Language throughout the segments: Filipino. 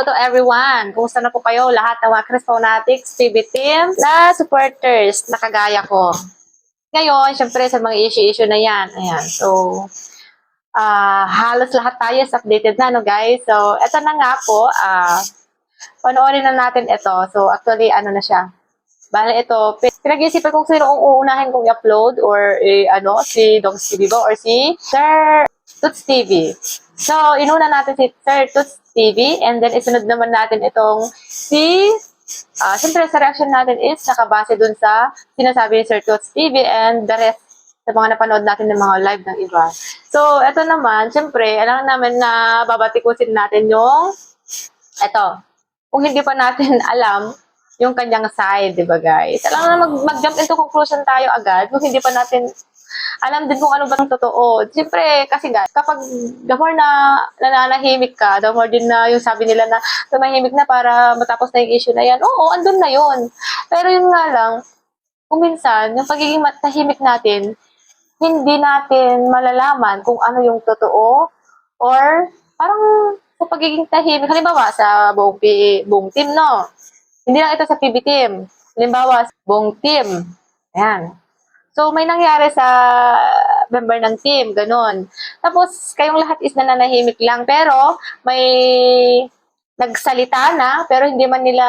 hello to everyone! Kumusta na po kayo? Lahat ng mga Chris Phonatics TV team na supporters na kagaya ko. Ngayon, syempre sa mga issue-issue na yan. Ayan. So, halos lahat tayo is updated na, no guys? So, eto na nga po. Panoorin na natin ito. So, actually, ano na siya. Bale, ito. Pinag-iisipan kung sino kung uunahin kong i-upload or si Dogs TV ba or si Sir Toots TV. So, inuna natin si Sir Toots TV and then isunod naman natin itong siyempre sa reaction natin is nakabase dun sa sinasabi ni Sir Toots TV and the rest sa mga napanood natin ng mga live ng iba. So, ito naman, siyempre, alam namin na babatikusin natin yung kung hindi pa natin alam yung kanyang side, di ba guys? Alam na mag-jump into conclusion tayo agad kung hindi pa natin alam din kung ano ba ang totoo. Siyempre, kasi guys, kapag the more na nananahimik ka, the more din na yung sabi nila na tumahimik na para matapos na yung issue na yan, oo, andun na yun. Pero yun nga lang, kung minsan, yung pagiging tahimik natin, hindi natin malalaman kung ano yung totoo or parang sa pagiging tahimik, halimbawa sa buong team, no? Hindi lang ito sa PB team. Halimbawa, buong team. Ayan. So, may nangyari sa member ng team, ganun. Tapos, kayong lahat is nananahimik lang, pero may nagsalita na, pero hindi man nila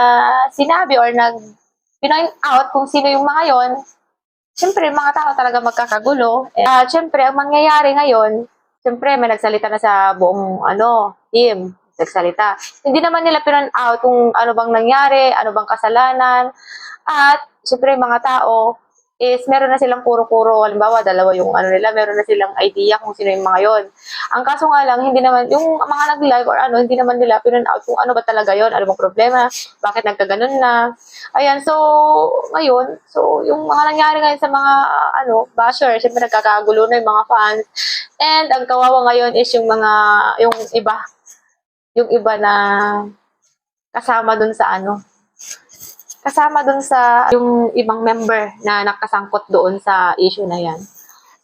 sinabi or pinoint out kung sino yung mga yon. Siyempre, mga tao talaga magkakagulo. Siyempre, ang mangyayari ngayon, siyempre, may nagsalita na sa buong team. Nagsalita. Hindi naman nila pinoint out kung ano bang nangyari, ano bang kasalanan. At, siyempre, mga tao, is meron na silang kuro-kuro, halimbawa, dalawa yung meron na silang idea kung sino yung mga yon. Ang kaso nga lang, hindi naman, yung mga nag-live or hindi naman nila pinun out kung ano ba talaga yon, ano bang problema, bakit nagkaganon na. Ayan, so, ngayon, yung mga nangyari ngayon sa mga, basher, syempre nagkakagulo na yung mga fans. And, ang kawawa ngayon is yung iba na kasama dun sa yung ibang member na nakasangkot doon sa issue na yan.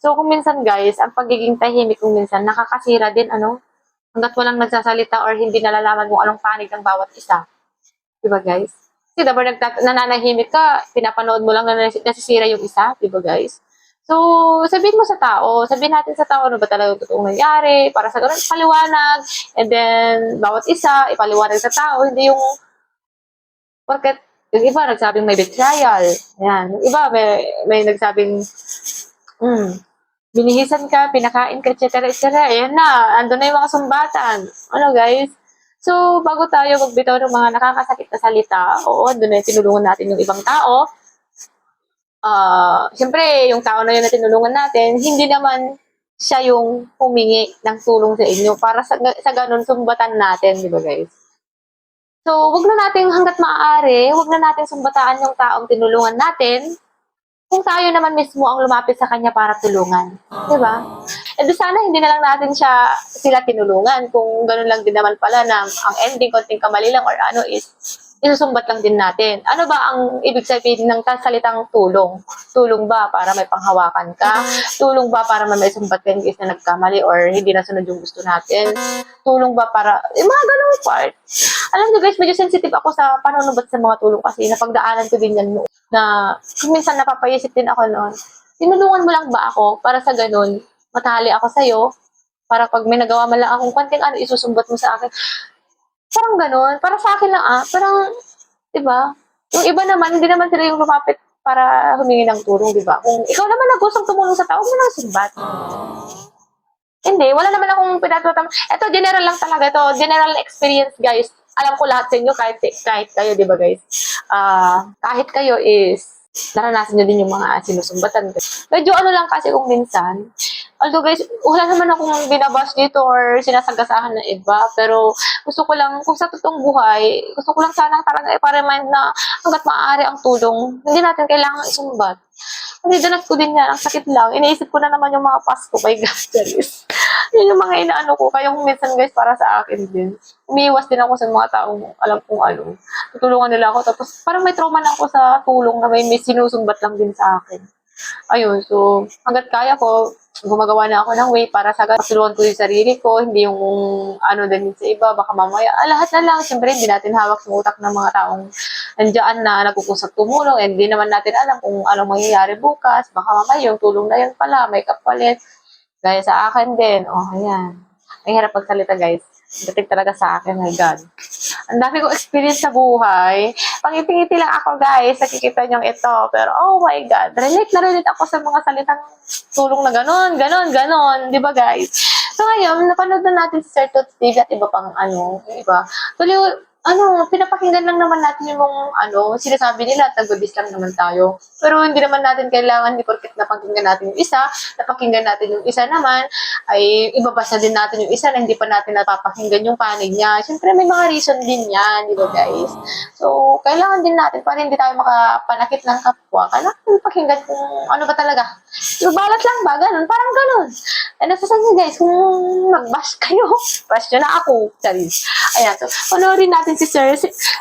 So, kung minsan guys, ang pagiging tahimik kung minsan, nakakasira din, hanggat walang nagsasalita or hindi nalalaman kung anong panig ng bawat isa. Diba guys? Kasi dapat nananahimik ka, pinapanood mo lang na nasisira yung isa, diba guys? So, sabihin natin sa tao, ano ba talaga yung totoong nangyari, para sa ganun, paliwanag, and then, bawat isa, ipaliwanag sa tao, hindi yung, porket, yung iba, nagsabing may betrayal. Ayan. Yung iba, may nagsabing, binihisan ka, pinakain ka, etc. Ayan na, andun na yung mga sumbatan. Ano, guys? So, bago tayo magbitaw ng mga nakakasakit na salita, andun na yung tinulungan natin yung ibang tao. Siyempre, yung tao na yun na tinulungan natin, hindi naman siya yung humingi ng tulong sa inyo para sa ganun sumbatan natin, di ba, guys? So, wag na natin hanggat maaari, wag na natin sumbataan yung taong tinulungan natin kung tayo naman mismo ang lumapit sa kanya para tulungan. Diba? E di sana hindi na lang natin sila tinulungan kung ganun lang din naman pala na ang ending, konting kamali lang or is isusumbat lang din natin. Ano ba ang ibig sabihin ng salitang tulong? Tulong ba para may panghawakan ka? Tulong ba para may sumbat ka in case na nagkamali or hindi nasunod yung gusto natin? Tulong ba para, mga ganung part. Alam nyo guys, medyo sensitive ako sa panunubat sa mga tulong kasi napagdaanan ko din yan noon. Na kung minsan napapaisip din ako noon, tinulungan mo lang ba ako para sa ganun, matali ako sa'yo, para pag may nagawa man lang akong konting isusumbat mo sa akin. Parang ganun. Para sa akin lang parang, diba? Yung iba naman, hindi naman sila yung lumapit para humingi ng tulong, diba? Kung ikaw naman nagustong tumulong sa tao, huwag mo nang sumbat. Hindi, wala naman akong pinatutam. Ito, general lang talaga ito. General experience, guys. Alam ko lahat sa inyo, kahit kayo, diba, guys? Kahit kayo is, naranasan nyo din yung mga sinusumbatan. Medyo lang kasi kung minsan, although guys, wala naman akong binabash dito or sinasagasahan ng iba, pero gusto ko lang, kung sa totoong buhay, gusto ko lang sana talaga iparemind na hanggat maaari ang tulong, hindi natin kailangan isumbat. Kasi danat ko din yan, ang sakit lang. Iniisip ko na naman yung mga past ko, my God, guys. Yun yung mga inaano ko, kaya kung minsan guys, para sa akin din. Umiiwas din ako sa mga taong alam kong tutulungan nila ako, tapos parang may trauma na ako sa tulong na may sinusumbat lang din sa akin. Ayun, so, hanggat kaya ko, gumagawa na ako ng way para sa patulungan ko yung sarili ko, hindi yung ano din sa iba, baka mamaya, lahat na lang. Siyempre, hindi natin hawak sa utak ng mga taong nandiyan na nagkukusap tumulong, and hindi naman natin alam kung anong mangyayari bukas. Baka mamaya yung tulong na yan pala, may kapalit. Gaya sa akin din. Oh, ayan. Ang hirap magsalita, guys. Dating talaga sa akin, my God. Ang dami kong experience sa buhay. Pangiti-ngiti lang ako, guys. Nakikita niyong ito. Pero, oh my God. Relate na relate ako sa mga salitang tulong na ganon, ganon, ganon. Di ba, guys? So, ngayon, napanood na natin si Sir Toots TV at iba pang ano, yung iba. Tuloy, pinapakinggan lang naman natin yung sinasabi nila at nagbabis lang naman tayo. Pero hindi naman natin kailangan, hindi porket napakinggan natin yung isa, napakinggan natin yung isa naman, ay ibabasa din natin yung isa na hindi pa natin napapakinggan yung panig niya. Siyempre may mga reason din yan, di ba guys? So, kailangan din natin para hindi tayo makapanakit ng kapwa. Kailangan pakinggan kung ano ba talaga. Yung balat lang ba? Ganun, parang ganun. Ano sa inyo guys, kung mag-bash kayo, bash nyo na ako. Charis. Ayan, so, panoorin natin si Sir.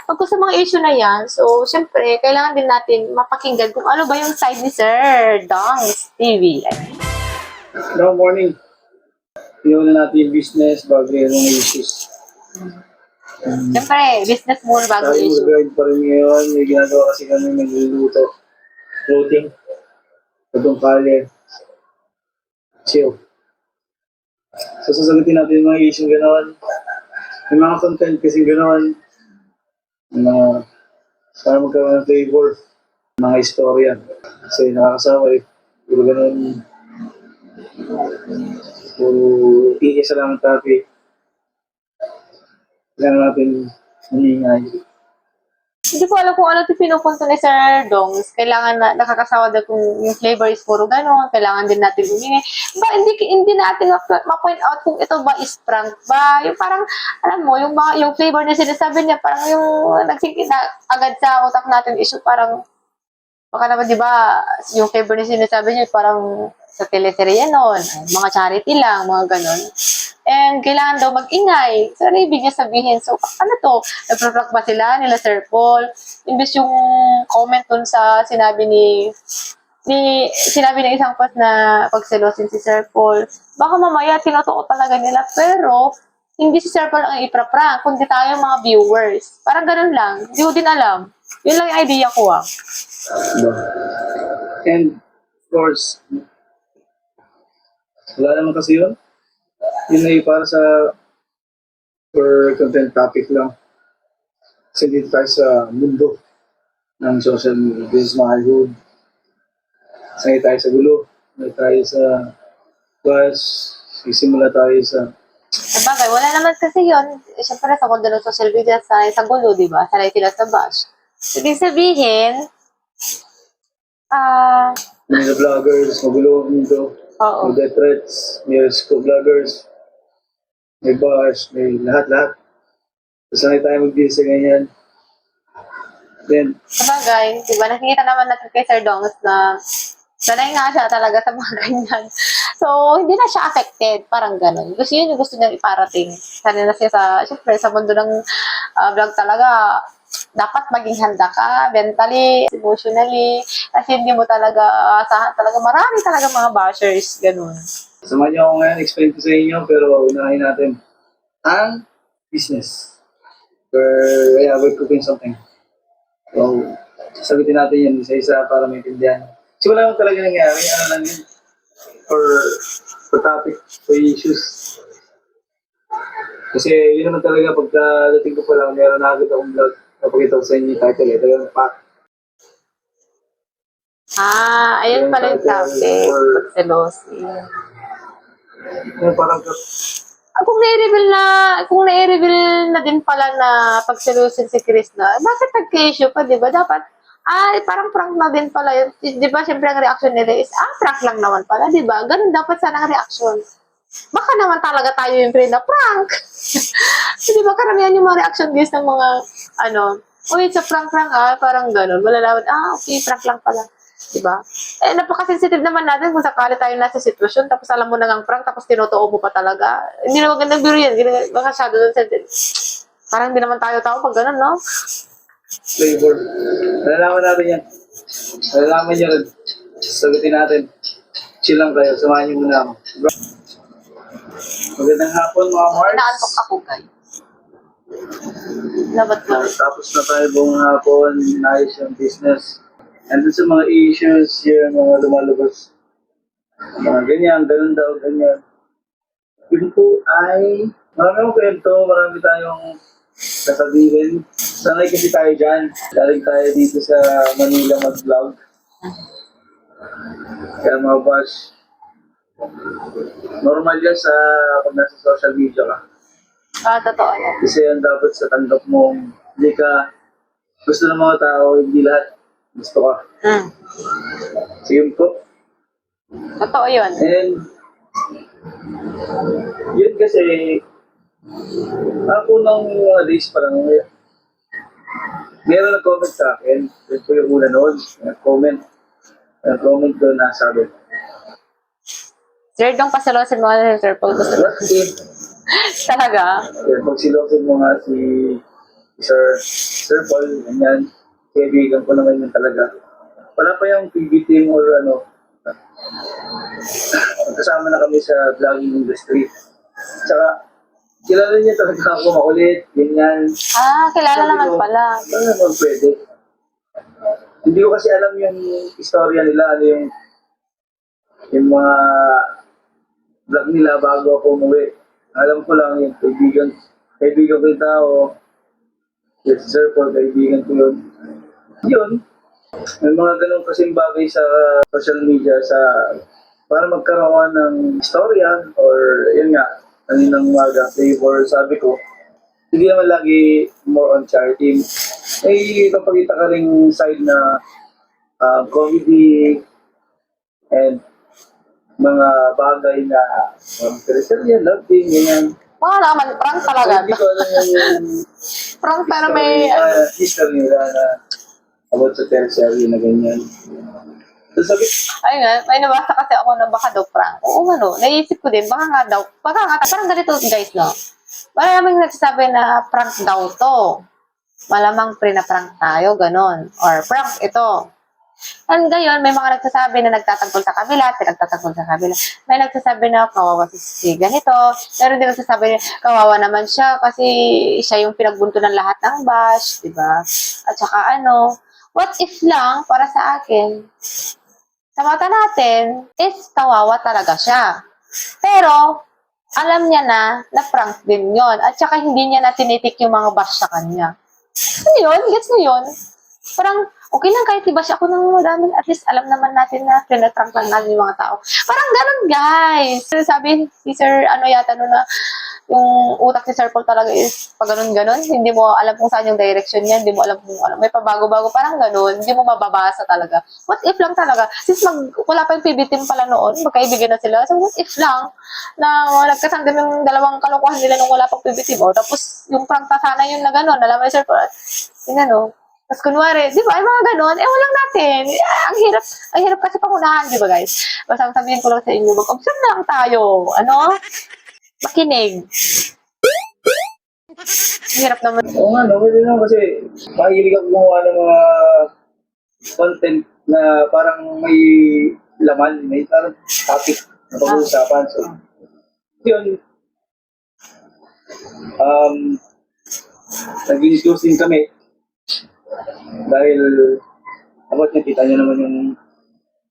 Pagko sa mga issue na yan, so, syempre, kailangan din natin mapakinggan kung ano ba yung side ni Sir Dongs TV. Hello, morning. Tingnan na natin yung business bago yung issues. Syempre, business muna bago Tayo issue. mag-grind pa rin ngayon. May ginagawa kasi kami nagluluto. Floating. Itong kalye. Chill. So, sasagutin natin yung mga issue gano'n. May mga content kasi gano'n. Para magkaroon ng flavor. Mga istorya. Kasi nakakasawa eh. Puro gano'n. Puro iisa lang ang topic. Kailangan natin maningay. Hindi ko alam kung ano ito pinupunto ni Sir Dongs. Kailangan na nakakasawa daw kung yung flavor is puro gano'n. Kailangan din natin humingi. Ba, hindi natin ma-point out kung ito ba is prank ba. Yung parang, alam mo, yung flavor na sinasabi niya, parang yung nagsingkit na agad sa utak natin is yung parang, baka naman, di ba, yung flavor na sinasabi niya, parang sa teleserye noon, mga charity lang, mga ganon. And kailangan daw mag-ingay. So, ano ibig niya sabihin? So, ano to? Nagpaprank ba sila nila Sir Paul? Imbes yung comment dun sa sinabi sinabi ng isang post na pagselosin si Sir Paul. Baka mamaya tinotoo talaga nila. Pero, hindi si Sir Paul ang ipra-prank, kundi tayo mga viewers. Parang ganun lang. Hindi ko din alam. Yun lang yung idea ko And, of course, wala naman kasi yun. Yun ay para sa for content topic lang. Kasi dito tayo sa mundo ng social media, business motherhood. Sanay tayo sa gulo. Sanay tayo sa bus. Sisimula tayo sa... Sabagay, wala naman kasi yun. Siyempre, sa mundo ng social media, sa gulo, di ba? Sanay sila sa bash. Ibig sabihin, may mga vloggers, magulo ang mundo. oo. May death threats, may school vloggers, may bars, may lahat-lahat. So, sanay tayo mag-deal sa ganyan. Then, Sabagay, di ba? Nakikita naman natin kay Sir Dongs na sanay nga siya talaga sa mga ganyan. So, hindi na siya affected. Parang ganun. Gusto yun yung gusto niya iparating. Sanay na siya syempre, sa mundo ng vlog talaga, dapat maging handa ka, mentally, emotionally, kasi hindi mo talaga asahan talaga, marami talaga mga bashers, ganun. samahan niyo ako ngayon, explain ko sa inyo, pero unahin natin ang business. We're cooking something. So, sagutin natin yan isa-isa para maintindihan. Kasi wala naman talaga nangyari, ano lang yun, for topic, for issues. Kasi yun naman talaga, pagkadating ko pa lang, meron na agad akong vlog. Napakita ko sa inyo yung title, ito yung pack. Ayun pala yung topic, pagselosi. Yung parang, Kung nai-reveal na din pala na pagselosin si Chris na, bakit nagka-issue pa, di ba? Dapat, parang prank na din pala yun. Di ba, siyempre ang reaction nila is, prank lang naman pala, di ba? Ganun dapat sana ang reaction. Baka naman talaga tayo yung na prank. So, di ba, karamihan yung mga reaction guys ng mga, it's a prank, parang ganun. Malalaman, okay, prank lang pala. Diba? Napaka-sensitive naman natin kung sakali tayo nasa sitwasyon, tapos alam mo na ng prank, tapos tinotoo mo pa talaga. Hindi na magandang biro yan. Masyado doon sensitive. Parang hindi naman tayo tao pag ganun, no? flavor. Malalaman natin yan. Malalaman nyo rin. Sagutin natin. chill lang kayo. Samahan niyo muna ako. Magandang hapon mga Mars. Naantok ako, guys. Labat ko. Tapos na tayo buong hapon, nice yung business. And dun sa mga issues, yung mga lumalabas. Mga ganyan, ganun daw, ganyan. Yun po ay, marami akong kwento, marami tayong sasabihin. Sanay kasi tayo dyan. Galing tayo dito sa Manila mag-vlog. Kaya mga boss, normal yan sa kung nasa social media ka. Totoo yan. Kasi yan dapat sa tanggap mo, hindi ka gusto ng mga tao, hindi lahat gusto ka. So yun po. Totoo yun. And yun kasi, ako nung mga days pa lang, meron nag-comment sa akin, yun po yung una noon, nag-comment doon na sabi, Sir, dong pasalosin mo na Sir Paul. Gusto mo. Talaga? pag silosin mo nga si Sir Paul, ganyan, kaibigan ko naman yun talaga. Wala pa yung PB team or ano, kasama na kami sa vlogging industry. Tsaka, kilala niya talaga ako makulit, ganyan. Kilala Sabi naman ko, pala. ano naman pwede? Hindi ko kasi alam yung istorya nila, ano yung mga vlog nila bago ako umuwi. Alam ko lang yung kaibigan ko yung tao. Yes, sir, for kaibigan ko yun. Yun, may mga ganun kasing bagay sa social media para magkaroon ng istorya or yun nga, kaninang umaga, favor, sabi ko, hindi naman lagi more on charity. May kapagita ka ring side na comedy and mga bagay na interesting, love team, ganyan. Mga naman, prank talaga. Hindi ko alam yung Prank pero may... history nila na about sa tertiary na ganyan. So sabi, Ayun nga, may nabasa kasi ako na baka daw prank. Oo nga no, naisip ko din, baka nga daw, parang ganito guys no. Maraming nagsasabi na prank daw to. Malamang pre-na-prank tayo, ganon. Or prank ito. And ngayon, may mga nagsasabi na nagtatanggol sa kabila, pinagtatanggol sa kabila. May nagsasabi na kawawa si ganito. Pero hindi nagsasabi na kawawa naman siya kasi siya yung pinagbunto ng lahat ng bash, di ba? At saka what if lang para sa akin, sa mata natin, is kawawa talaga siya. Pero, alam niya na prank din yon. At saka hindi niya na tinitik yung mga bash sa kanya. Ano yun? Gets mo yun? Parang, okay lang kahit i-bash ako ng madaming, at least alam naman natin na pinatrank lang natin yung mga tao. Parang ganun, guys. Sabi si Sir, yata na, yung utak si Sir Paul talaga is pag ganun-ganun, hindi mo alam kung saan yung direction niya, hindi mo alam kung may pabago-bago, parang ganun, hindi mo mababasa talaga. What if lang talaga, since wala pa yung PB team pala noon, magkaibigan na sila, so what if lang, na nagkasanggan ng dalawang kalokohan nila nung wala pang PB team, tapos yung prank na sana yun na ganun, alam mo ni Sir Paul, tapos kunwari, di ba, ay mga ganon, walang natin. Ang hirap kasi pangunahan, di ba guys? Basta sabihin ko lang sa inyo, mag-observe na lang tayo. Makinig. Ang hirap naman. oo nga, no, pwede naman kasi mahilig ako gumawa ng mga content na parang may laman, may parang topic na pag-uusapan. So, yun, nag-discuss din kami dahil about niya, kita niyo naman yung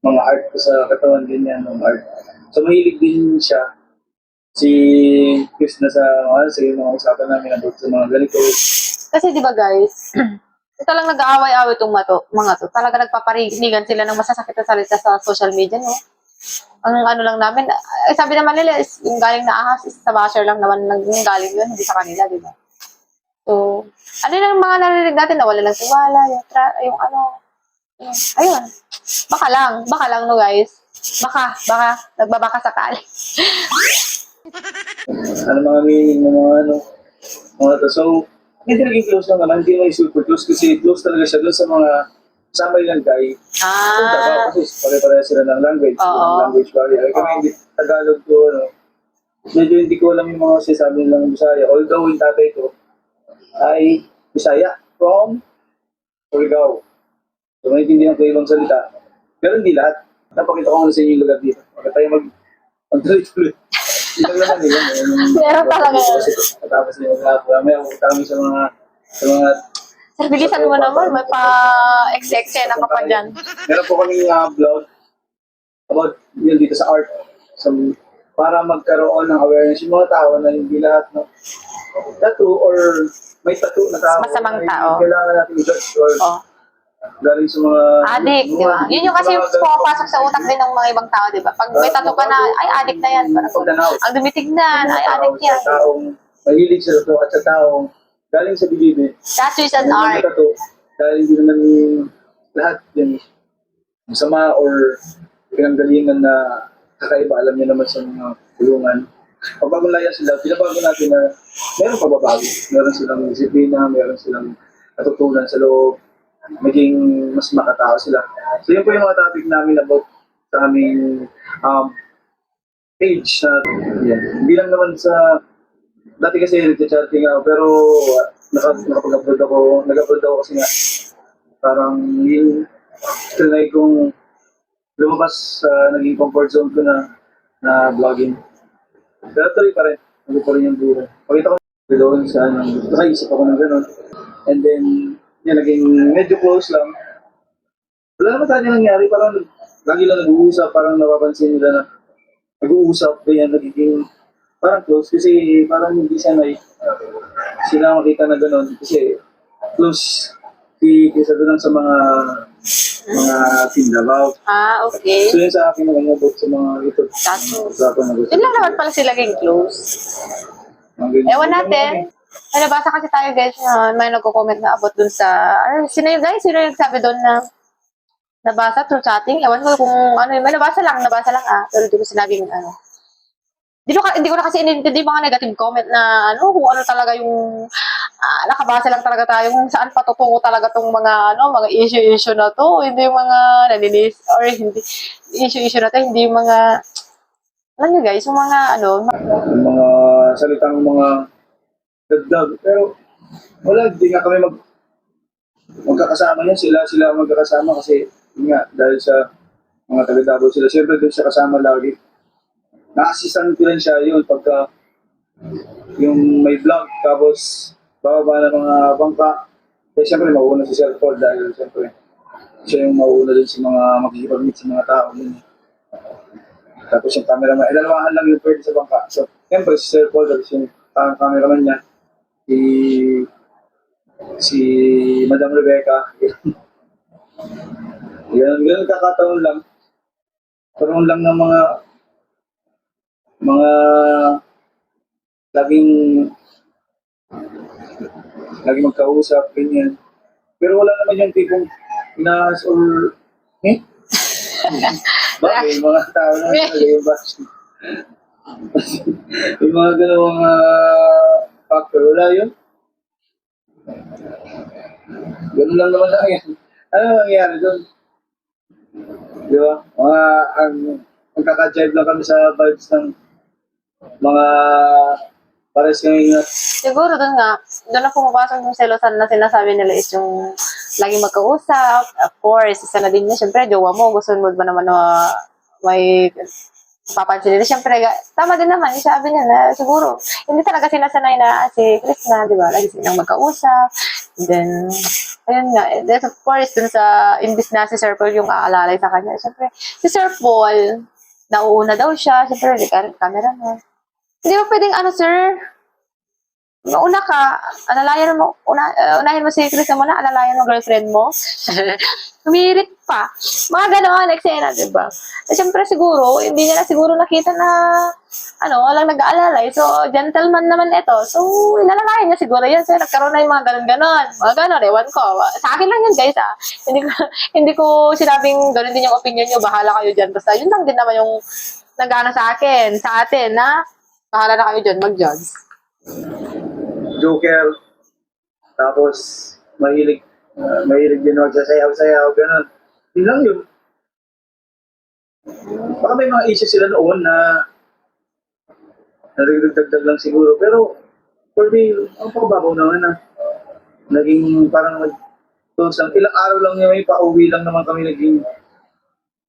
mga art ko sa katawan, ganyan, ng art. So, mahilig din siya. Si Chris na sa mga usapan namin about sa mga ganito. Kasi di ba guys, ito lang nag-aaway-away itong mga to. Talaga nagpaparinigan sila ng masasakit na salita sa social media, no? Ang lang namin, sabi naman nila, is, yung galing na ahas, is sa basher lang naman yung galing yun, hindi sa kanila, di ba? So, yung mga narinig natin, nawala lang tiwala, yung ayun. Baka lang no guys. Baka, nagbabaka sakali. Mga meaning ng mga to. So, hindi talagang close lang naman, hindi naman super close kasi close talaga siya doon sa mga samay lang guy. Kasi pare-pareha sila ng language, language barrier. Ay kami hindi Tagalog ko, medyo hindi ko alam yung mga sinasabi nilang Bisaya. Although yung tatay ko ay Bisaya from Surigao. So, maintindihan ko ibang salita. Pero hindi lahat. Napakita ko nga sa inyo yung lugar dito. Pagka tayo mag-tuloy-tuloy. Hindi lang naman, yun. Meron talaga. Tapos yung mga, may ako kami sa mga Sir, bilisan mo naman. May pa-eksena ka pa dyan. meron po kaming vlog about yun dito sa art. So, para magkaroon ng awareness yung mga tao na hindi lahat ng tattoo or may tattoo na tao. Masamang ay tao. Kailangan natin i-judge or Oh. galing sa mga... Addict, di ba? Yun yung kasi pumapasok sa utak din ng mga ibang tao, di ba? Pag may tattoo ka na, ay addict na yan. Parang, Pagdanaw. ang dumitignan, ay addict yan. Sa taong mahilig sa tattoo at sa taong galing sa bilibid. Tattoo is an Hindi art. tattoo dahil hindi naman lahat yung masama or pinanggalingan na kakaiba, alam niyo naman sa mga kulungan. Pagbago lang yan sila, pinabago natin na meron pagbabago. Meron silang disiplina, meron silang natutunan sa loob, maging mas makatao sila. So yun po yung mga topic namin about sa aming page na yan. Hindi lang naman sa dati kasi nag-charting ako pero nakapag-upload ako, nag-upload ako kasi nga parang yung trinay kong lumabas sa naging comfort zone ko na vlogging. Pero tuloy pa rin, nag pa rin yung buhay. Pakita ko doon sa nakaisip ako ng gano'n. And then, yan, naging medyo close lang. Wala naman tayo nangyari, parang lagi lang nag-uusap, parang napapansin nila na nag-uusap, ganyan, nagiging parang close kasi parang hindi sanay sila makita na gano'n kasi close kaysa doon sa mga Tindabaw. Ah, okay. So yun sa akin naman about sa mga ito. Tattoo. Yun Yun lang naman pala sila laging close. Ewan natin. May nabasa kasi tayo guys na may nagko-comment na about dun sa... sino yung guys? Sino yung nagsabi dun na nabasa through chatting? Ewan ko kung ano yun. May nabasa lang Pero hindi ko sinabing ano. Hindi ko na kasi inintindi yung mga negative comment na ano, kung ano talaga yung nakabasa lang talaga tayo kung saan patutungo talaga tong mga ano, mga issue na to, hindi yung mga naninis or hindi issue na to, hindi yung mga alam niyo guys, yung mga ano, yung mga salitang mga dagdag. Pero wala, hindi nga kami magkakasama yan. Sila magkakasama kasi yun nga, dahil sa mga taga-Davao sila. Siyempre doon siya kasama lagi. Na-assistant ko rin siya yun pagka yung may vlog tapos bababa na mga bangka. Kaya siyempre mauuna si Sir Paul dahil siyempre siya yung mauuna din sa mga makikipag-meet sa mga tao. Yun. Tapos yung cameraman, dalawahan lang yung pwede sa bangka. So, siyempre si Sir Paul, tapos yung cameraman niya, si Madam Rebecca. Ganun kakataon lang. Karoon lang ng mga laging magkausap, ganyan. Pero wala naman yung tipong inaas or bagay, mga tao na yung bash. Yung mga ganawang factor, wala yun. Ganun lang naman lang yan. Ano nangyayari doon? Di ba? Magkaka-jive lang kami sa vibes ng mga pares kami na siguro doon na pumapasok yung selosan na sinasabi nila is yung laging magkausap, of course, isa na din niya, syempre, jowa mo, gusto mo ba naman na may papansin nila, syempre, tama din naman, yung sabi niya na siguro, hindi talaga sinasanay na si Chris na, di ba, lagi silang magkausap, and then, ayun nga, and then of course, dun sa, imbis na si Sir Paul yung aalalay sa kanya, syempre, si Sir Paul, nauuna daw siya, syempre, cameraman. Hindi mo pwedeng ano, sir, mauna ka, unahin mo si Chris muna, alalayan mo girlfriend mo. Humirit pa. Mga gano'n, eksena, diba? Eh, siyempre siguro, hindi niya na siguro nakita na, walang nag-aalalay. So, gentleman naman ito. So, inalalayan niya siguro yan. So, nagkaroon na yung mga gano'n-gano'n. Mga gano'n, ewan ko. Sa akin lang yun, guys, Hindi ko sinabing gano'n din yung opinion nyo. Bahala kayo dyan. Basta, yun lang din naman yung nag-ano sa atin, na bahala na kayo dyan, mag-judge. joker, tapos mahilig din magsasayaw-sayaw, gano'n. Yun lang yun. Baka may mga issues sila noon na narigdag lang siguro, pero for me, ang pababaw naman na naging parang ilang araw lang yun, may pauwi lang naman kami naging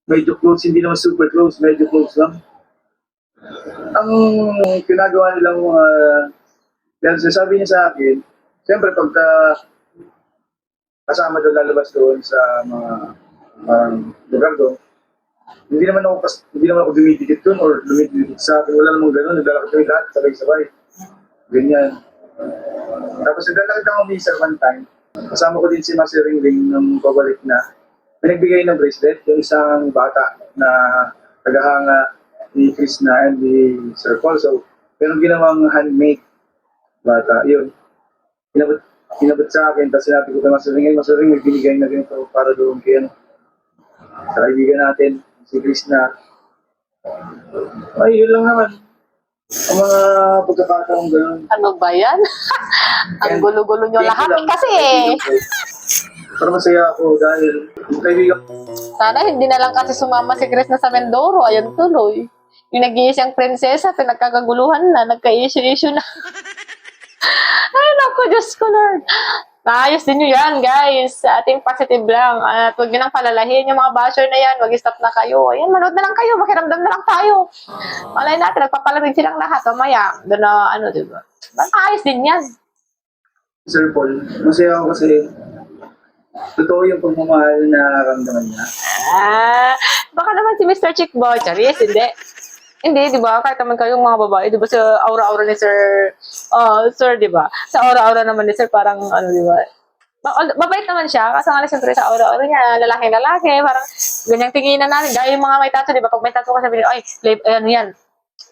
medyo close, hindi naman super close, medyo close lang. Ang pinagawa nilang mga, yan, sabi niya sa akin, siyempre pagka kasama doon lalabas doon sa mga lugar doon, hindi naman ako dumidikit doon or dumidikit sa akin, wala namang gano'n, naglalakad kami lahat, sabay-sabay. Ganyan. Tapos naglalakad ako minsan one time, kasama ko din si Master Ringling nung pabalik na, may nagbigay ng bracelet, yung isang bata na tagahanga ni Chris na and ni Sir Paul. So, meron ginawang handmade bata. Yun. Inabot sa akin, tapos sinabi ko kay Master Ring, may binigay na ganito para doon kay sa kaibigan natin, si Chris na. Ay, yun lang naman. Ang mga pagkakataong gano'n. Ano ba yan? Ang gulo-gulo nyo lahat kasi eh. Pero masaya ako dahil yung kaibigan Sana hindi na lang kasi sumama si Chris na sa Mindoro. Ayan tuloy. Yung nag-iisang prinsesa, pinagkakaguluhan na, nagka-issue-issue na. Ay, naku, Diyos ko, Lord. Maayos din nyo yan, guys. Sa ating positive lang. At huwag nyo nang palalahin yung mga basher na yan. Mag-stop na kayo. Ayan, manood na lang kayo. Makiramdam na lang tayo. Malay natin, nagpapalamig silang lahat. Mamaya, doon na, ano, diba? Maayos din yan. Sir Paul, masaya ako kasi totoo yung pagmamahal na nararamdaman niya. Baka naman si Mr. Chick Boy. Charis, hindi. Hindi, di ba? Kahit naman kayong mga babae, di ba sa aura-aura ni Sir, Sir, di ba? Sa aura-aura naman ni Sir, parang, ano, di ba? Mabait naman siya, kasi nga siyempre sa aura-aura niya, lalaki-lalaki, parang ganyang tinginan natin. Dahil yung mga may tattoo, di ba? Pag may tattoo ka sabihin, ay, ano yan?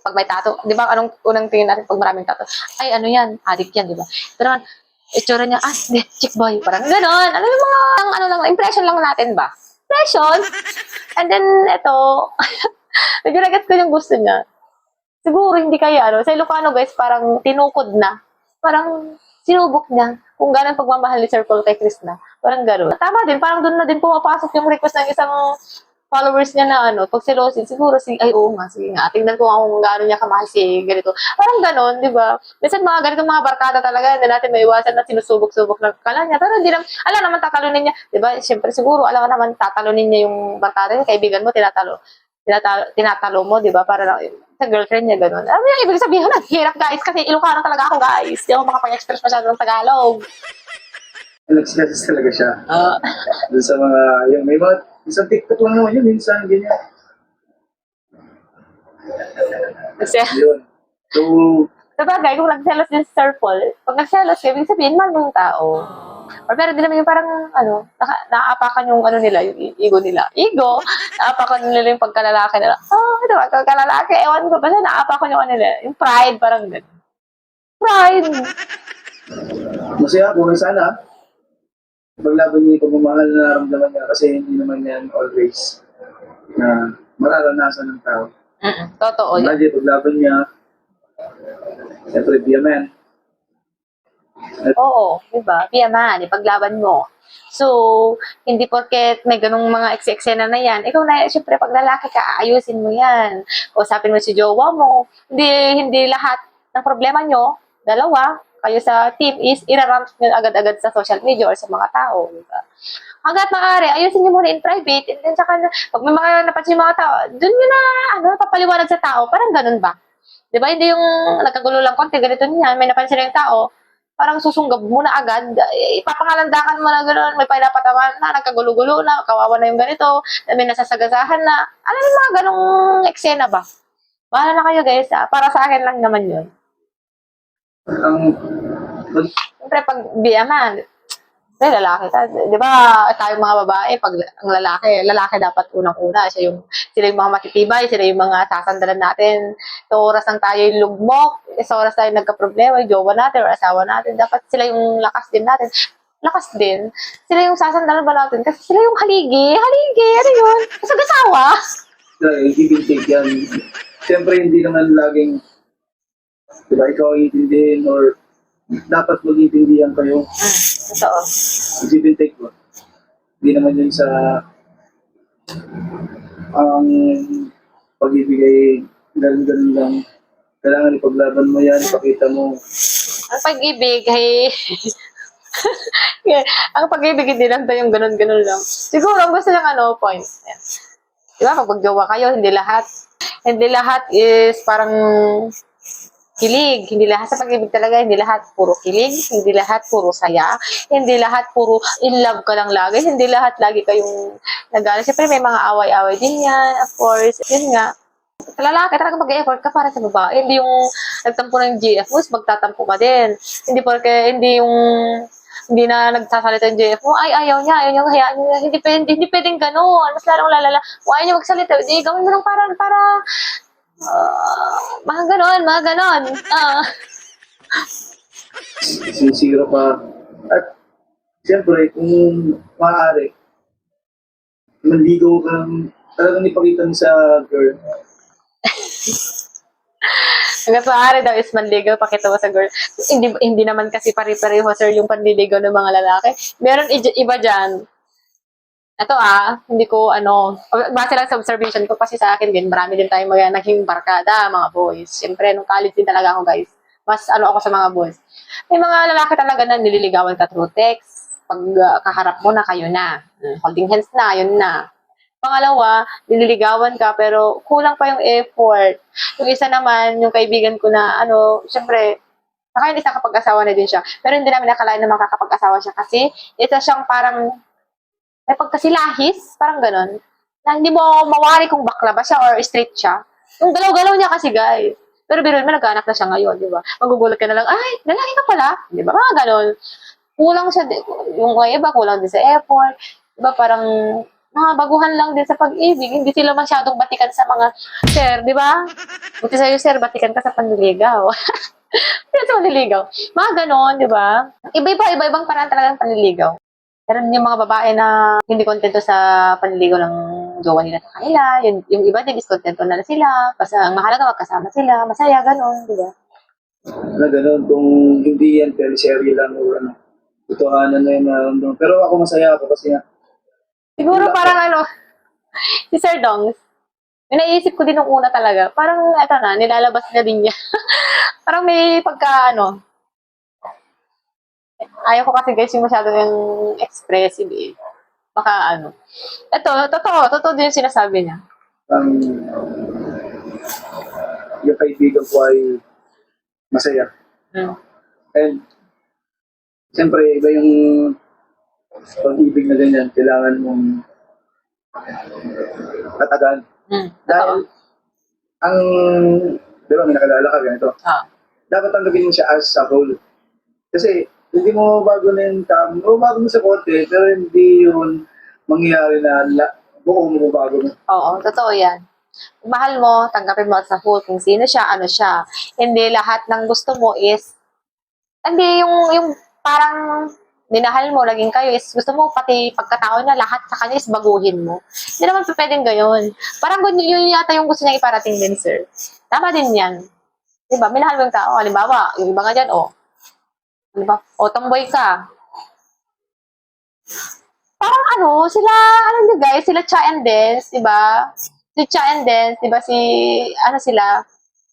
Pag may tattoo, di ba? Anong unang tingin natin pag maraming tattoo? Ay, ano yan? Adik yan, di ba? Pero naman, itsura niya, hindi, chick boy. Parang gano'n. Ano yung mga, ano lang, impression lang natin ba? Impression? And then, ito, medyo nagat ko yung gusto niya. Siguro hindi kaya, ano, sa Ilocano guys, parang tinukod na. Parang sinubok niya kung gano'n pagmamahal ni Sir Paul kay Chris na. Parang gano'n. Tama din, parang doon na din pumapasok yung request ng isang followers niya na ano, pag silosin, siguro ay oo nga, sige nga, tingnan ko kung gaano niya kamahal si ganito. Parang gano'n, di ba? Minsan mga ganitong mga barkada talaga, hindi natin may iwasan na sinusubok-subok ng kala niya. Pero hindi naman, alam naman tatalunin niya. Di ba? Siyempre siguro, alam naman tatalunin niya yung barkada niya, kaibigan mo, tinatalo mo, di ba? Para lang, sa girlfriend niya, gano'n. Ano yung ibig sabihin? Hirap guys, kasi Ilocano talaga ako guys. Di ako makapag-express masyado ng Tagalog. Nag-stress talaga siya. Doon sa mga, yung may mga, isang TikTok lang naman yun, minsan, ganyan. Kasi, Yun. So, sabagay, kung nagselos din si Sir Paul, pag nagselos, ibig sabihin, mahal mo yung tao. Or pero di naman yung parang, ano, naaapakan yung ano nila, yung ego nila. Ego, naapakan nila yung pagkalalaki nila. Ito ba, pagkalalaki, ewan ko, basta naapakan yung ano nila, yung pride, parang gano'n. Pride! masaya ako, sana, paglaban niya yung pagmamahal na nararamdaman niya kasi hindi naman yan always na mararanasan ng tao. Totoo yun. Imagine, paglaban niya, siyempre, be a man. Oo, di ba? Be a man, ipaglaban mo. So, hindi porket may ganung mga eksena na yan, ikaw na, syempre, pag lalaki ka, ayusin mo yan. Usapin mo si jowa mo. Hindi lahat ng problema nyo, dalawa, kayo sa team is irarant nyo agad-agad sa social media or sa mga tao. Diba? Hanggat maaari, ayusin nyo muna in private. And then, saka, pag may mga napansin yung mga tao, dun nyo na, papaliwanag sa tao. Parang ganun ba? Diba? Hindi yung nagkagulo lang konti, ganito niyan, may napansin na yung tao, parang susunggab mo na agad, ipapangalandakan mo na gano'n, may pinapataman na, nagkagulo-gulo na, kawawa na yung ganito, may nasasagasahan na. Alam mo mga ganong eksena ba? Bahala na kayo guys, para sa akin lang naman yun. Ang, Siyempre, pag biyaman, lalaki ka. Di ba, tayong mga babae, pag ang lalaki dapat unang-una. Sila yung mga matitibay, sila yung mga sasandalan natin. So, oras lang tayo yung lugmok, sa oras tayo nagka-problema, yung jowa natin or asawa natin, dapat sila yung lakas din natin. Lakas din. Sila yung sasandalan ba natin? Kasi sila yung haligi, ano yun? Kasag-asawa. give and take yan. Siyempre, hindi naman laging, diba, ikaw ang iintindihin or dapat mag-iintindihan kayo. Totoo. Give and take mo. Hindi naman yun sa ang pag-ibigay ganun-ganun lang. Kailangan ipaglaban mo yan, ipakita mo. Ang pag-ibig ay... ang pag-ibig hindi lang tayo yung ganun-ganun lang. Siguro, ang gusto niyang point. Ayan. Di ba? Pag magjowa kayo, hindi lahat is parang kilig. Hindi lahat sa pag-ibig talaga, hindi lahat puro kilig, hindi lahat puro saya, hindi lahat puro in love ka lang lagi, hindi lahat lagi kayong nag-ano. Siyempre may mga away-away din yan, of course. Yun nga. Sa lalaki, talaga mag-effort ka para sa babae. Hindi yung nagtampo ng GF mo, is magtatampo ka din. Hindi na nagsasalita yung GF mo, ay ayaw niya, hayaan niya, hindi pwedeng gano'n, mas lalong lalala. Kung ayaw niya magsalita, hindi, gawin mo lang para mga ganon. Sincere pa. At siyempre, kung maaari, manligaw ka talagang ipakita mo sa girl. Hanggang maaari daw is manligaw, pakita mo sa girl. Hindi naman kasi pare-pareho, sir, yung panliligaw ng mga lalaki. Meron iba dyan. Ito hindi ko base lang sa observation ko kasi sa akin din, marami din tayong mga naging barkada, mga boys. Siyempre, nung college din talaga ako, guys. Mas ako sa mga boys. May mga lalaki talaga na nililigawan ka through text. Pag kaharap mo na, kayo na. Holding hands na, yun na. Pangalawa, nililigawan ka pero kulang pa yung effort. Yung isa naman, yung kaibigan ko na syempre, nakain isa kapag-asawa na din siya. Pero hindi namin nakalain na makakapag-asawa siya kasi isa siyang parang may pagkasilahis, parang ganon. Na hindi mo mawari kung bakla ba siya or straight siya. Yung galaw-galaw niya kasi, guys. Pero biruin mo, nag-anak na siya ngayon, di ba? Magugulat ka na lang, ay, lalaki ka pala. Di ba? Mga ganon. Kulang siya, yung iba, kulang din sa effort. Di ba, parang baguhan lang din sa pag-ibig. Hindi sila masyadong batikan sa mga sir, di ba? Buti sa'yo, sir, batikan ka sa panliligaw. Hindi sa panliligaw. Mga ganon, di ba? Iba-ibang parang talagang panliligaw. Pero yung mga babae na hindi kontento sa panliligaw ng jowa nila sa kanila, yung iba din is kontento na sila, basta ang mahalaga magkasama sila, masaya, gano'n, di ba? Na gano'n, kung hindi yan teleserye lang o totohanan na yun. Pero ako masaya ako kasi nga, Siguro parang si Sir Dong, yung naisip ko din nung una talaga, parang nilalabas na din niya. Parang may ayaw ko kasi guys yung masyado yung expressive eh. Baka totoo din yung sinasabi niya. Yung kaibigan ko ay masaya. And, siyempre, iba yung pag-ibig na ganyan, kailangan mong tatagan. Dahil, di ba, may nakalala ka ganito. Dapat tanggapin mo siya as a whole. Kasi, hindi mo bago na yung bago mo sa konti, pero hindi yun mangyayari na buo mo bago mo. Oo, totoo yan. Kung mahal mo, tanggapin mo sa whole kung sino siya, ano siya. Hindi lahat ng gusto mo is, hindi yung parang minahal mo, laging kayo, is gusto mo pati pagkatao niya, lahat sa kanya is baguhin mo. Hindi naman pwedeng gayon. Parang yun yata yung gusto niya iparating din, sir. Tama din yan. Diba? Minahal mo yung tao. Halimbawa, yung iba nga dyan, diba? Tomboy ka. Parang nyo guys, sila Cha and Dance, diba? Si Cha and Dance, diba sila?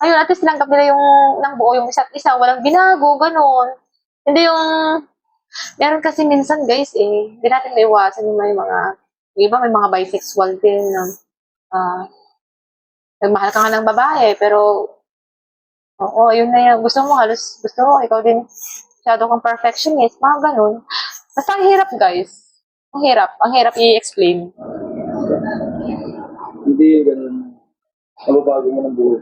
Ayun, at least tinanggap nila ng buo yung isa't isa, walang binago, ganun. Hindi meron kasi minsan guys hindi natin maiwasan yung yung iba may mga bisexual din na, nagmahal ka nga ng babae, pero, yun na yan, gusto mo, ikaw din, masyado kang perfectionist, mga ganun. Basta ang hirap guys. Ang hirap i-explain. Hindi yung ganun. Mababago mo ng buhay.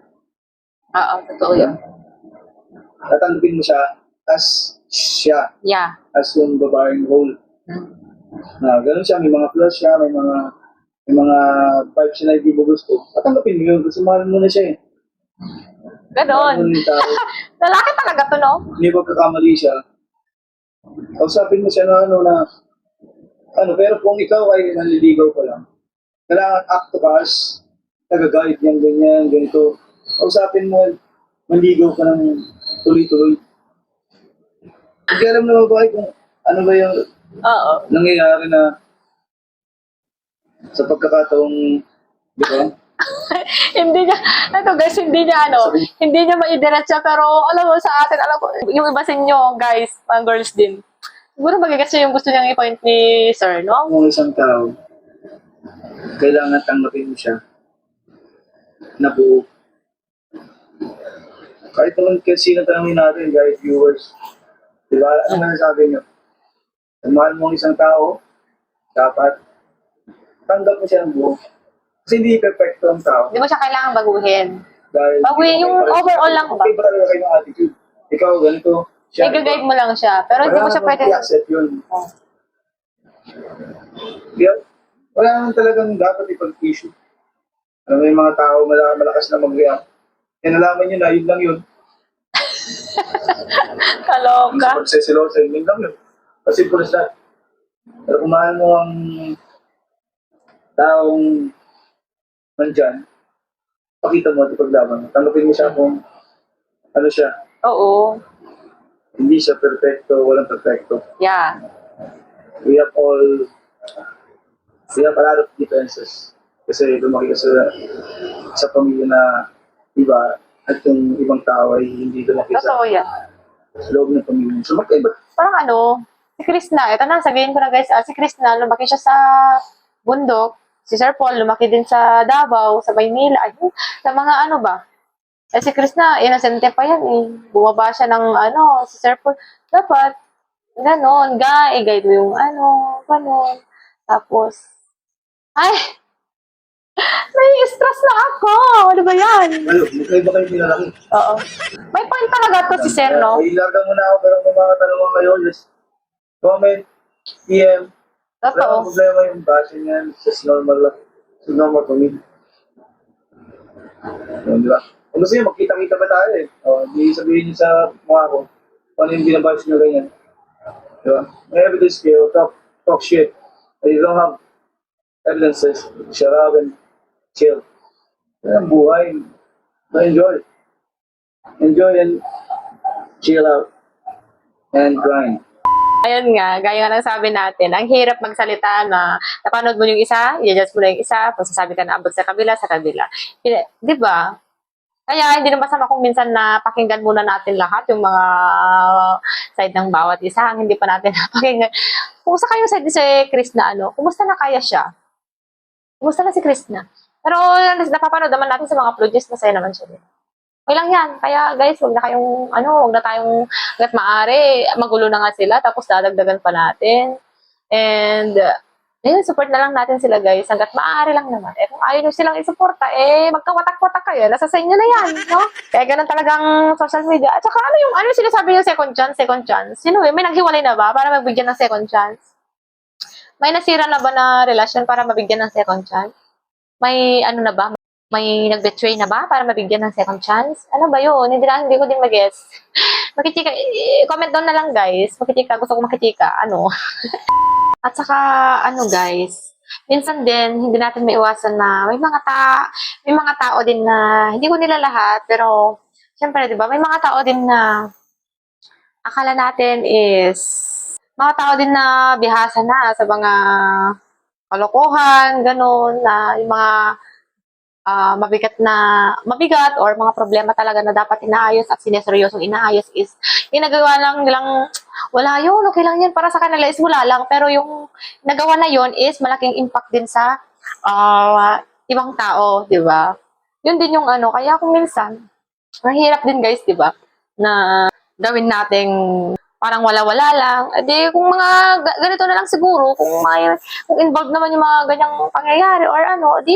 Oo, totoo yun. Tatanggapin mo siya as siya. Yeah. As yung babaeng whole. Na ganun siya, may mga flaws siya, may mga vibes siya na hindi mo gusto. Tatanggapin mo yun kasi mahal mo na siya eh. Ganon. Lalaki talaga to, no? Hindi pagkakamali siya. Kausapin mo siya na pero kung ikaw ay nanliligaw pa lang, kailangan act ka as taga-guide yan, ganyan, ganito. Kausapin mo, manligaw ka ng tuloy-tuloy. Hindi alam na babae kung ano ba yung nangyayari na sa pagkakataong, di ba? Hindi niya maidiretsa, pero alam mo sa atin, yung iba sa inyo, guys, mga girls din. Siguro magigets niya yung gusto niyang i-point ni Sir, no? Kung isang tao, kailangan tanggapin mo siya na buo. Kahit naman kasi sino tanongin natin, guys, viewers, di ba? Ano na sabi nyo? Kung mahal mo ang isang tao, dapat tanggap mo siya ng buo. Kasi hindi perfecto ang tao. Hindi mo siya kailangan baguhin. Dahil Baguhin yung overall lang ba? Okay ba talaga kayo ng attitude? Ikaw, ganito. Siya, I-guide mo lang siya. Pero hindi mo siya pwede... i-accept yun. Oh. Wala naman talagang dapat ipag-issue. Alam mo yung mga tao malakas na mag-react. Eh, nalaman nyo na, yun lang yun. Yung Kaloka. sa pagsesilosa, yun lang yun. Kasi pulis na. Pero kung mahal mo ang taong nandyan, pakita mo at ipaglaban. Tanggapin mo siya kung ano siya. Oo. Hindi siya perfecto, walang perfecto. Yeah. We have a lot of differences. Kasi lumaki ka sa pamilya na iba at yung ibang tao ay hindi lumaki Totoo yan. sa loob ng pamilya. So magkaiba. Parang ano, si Krishna, ito na, sabihin ko na guys, si Krishna, lumaki siya sa bundok. Si Sir Paul, lumaki din sa Davao, sa Maynila, ayun, sa mga ano ba. Si Krishna, innocente pa yan eh. Bumaba siya ng ano, si Sir Paul, dapat, ganon, i-guide mo yung ano, ganon. Tapos, ay, may stress na ako. Ano ba yan? Ano, magkaiba kayo pinalaki. Oo. May point talaga to si Sir, no? Ilagan mo na ako, pero kung mga tanong kayo, just comment, PM. Wala Totoo. akong problema yung bashing yan. Just normal lang. So normal for me. Yun, di ba? Kung gusto nyo, magkita-kita ba tayo eh? O, hindi sabihin nyo sa mukha ko kung ano yung binabash nyo ganyan. Di ba? May evidence kayo, talk shit. And you don't have evidences, shut up and chill. Yan ang buhay. Enjoy. Enjoy and chill out. And grind. Ayun nga, gaya nga ng sabi natin, ang hirap magsalita na napanood mo yung isa, i-adjust mo na yung isa, tapos sasabi ka na abot sa kabila, sa kabila. Di ba? Kaya hindi naman masama kung minsan na pakinggan muna natin lahat yung mga side ng bawat isa, ang hindi pa natin napakinggan. Kumusta kayo side ni si Chris na ano? Kumusta na kaya siya? Kumusta na si Chris na? Pero napapanood naman natin sa mga uploads, masaya naman siya din. Okay lang yan. Kaya guys, wag na tayong hanggat maaari, magulo na nga sila, tapos dadagdagan pa natin. And, ayun, support na lang natin sila guys, hanggat maaari lang naman. Eh, kung ayaw nyo silang isuporta, magkawatak-watak kayo, nasa sa inyo na yan, no? Kaya ganun talagang social media. At saka ano yung sinasabi yung second chance? Sino may naghiwalay na ba para magbigyan ng second chance? May nasira na ba na relasyon para mabigyan ng second chance? May ano na ba? May nag-betray na ba para mabigyan ng second chance? Ano ba yun? Hindi ko din mag-guess. Makichika, comment down na lang guys. Makichika, gusto ko makichika. Ano? At saka, ano guys, minsan din, hindi natin maiwasan na may mga tao din na, hindi ko nila lahat, pero, syempre, di ba, may mga tao din na, akala natin is, mga tao din na bihasa na sa mga kalokohan, ganun, na yung mga mabigat or mga problema talaga na dapat inaayos at sineseryosong inaayos is ginagawa lang nilang wala yun, okay lang yan para sa kanila is wala lang, pero yung nagawa na yun is malaking impact din sa ibang tao, di ba? Yun din yung ano, kaya kung minsan mahirap din guys, di ba, na gawin nating parang wala-wala lang. Di kung mga ganito na lang siguro, kung involved naman yung mga ganyang pangyayari or ano, di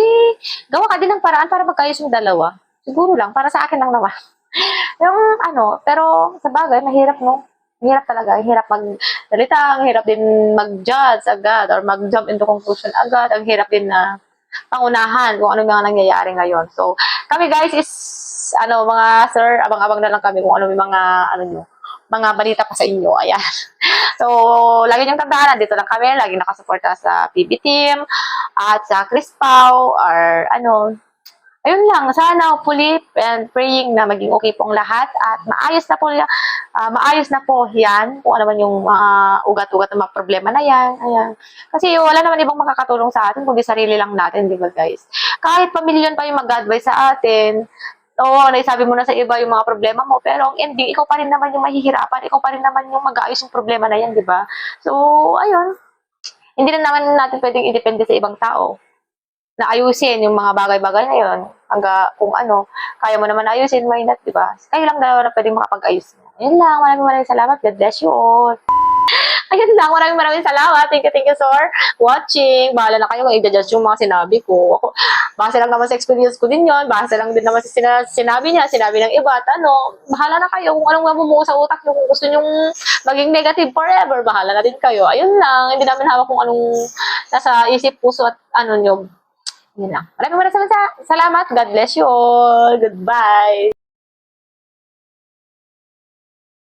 gawa ka din ng paraan para magkaayos yung dalawa. Siguro lang, para sa akin lang naman. Yung ano, pero sa bagay, mahirap no? Mahirap talaga. Hirap magsalita, ang hirap din mag-judge agad or mag-jump into conclusion agad. Ang hirap din na pangunahan kung ano yung mga nangyayari ngayon. So, kami guys is, mga sir, abang-abang na lang kami kung ano yung mga, mga balita pa sa inyo. Ayan. So, lagi niyong tandaan, dito lang kami, lagi nakasuporta sa PB Team, at sa Chris Pao, or ayun lang, sana hopefully and praying na maging okay pong lahat, at maayos na po yan, kung ano man yung mga ugat-ugat ng mga problema na yan. Ayan. Kasi wala naman ibang makakatulong sa atin, kundi sarili lang natin, di ba guys? Kahit pamilyon pa yung mag-advise sa atin, oo, naisabi mo na sa iba yung mga problema mo, pero ang ending, ikaw pa rin naman yung mahihirapan, ikaw pa rin naman yung mag-aayos yung problema na yan, di ba? So, ayun. Hindi na naman natin pwedeng i-depende sa ibang tao. na ayusin yung mga bagay-bagay na yun. Hangga kung ano, kaya mo naman ayusin, why not, di ba? Kayo lang dalawa na pwedeng makapag-ayos. Ayun lang, maraming salamat. God bless you all. Ayun lang, maraming salamat. Thank you, sir, watching. Bahala na kayo kung i-judge yung mga sinabi ko. Ako, base lang naman sa experience ko din yon. Base lang din naman sa sinabi niya, sinabi ng iba. At ano, bahala na kayo kung anong mamumuo sa utak nyo. Kung gusto nyong maging negative forever, bahala na din kayo. Ayun lang, hindi namin hawak kung anong nasa isip, puso at ano nyo. Yun lang. Maraming salamat. God bless you all. Goodbye.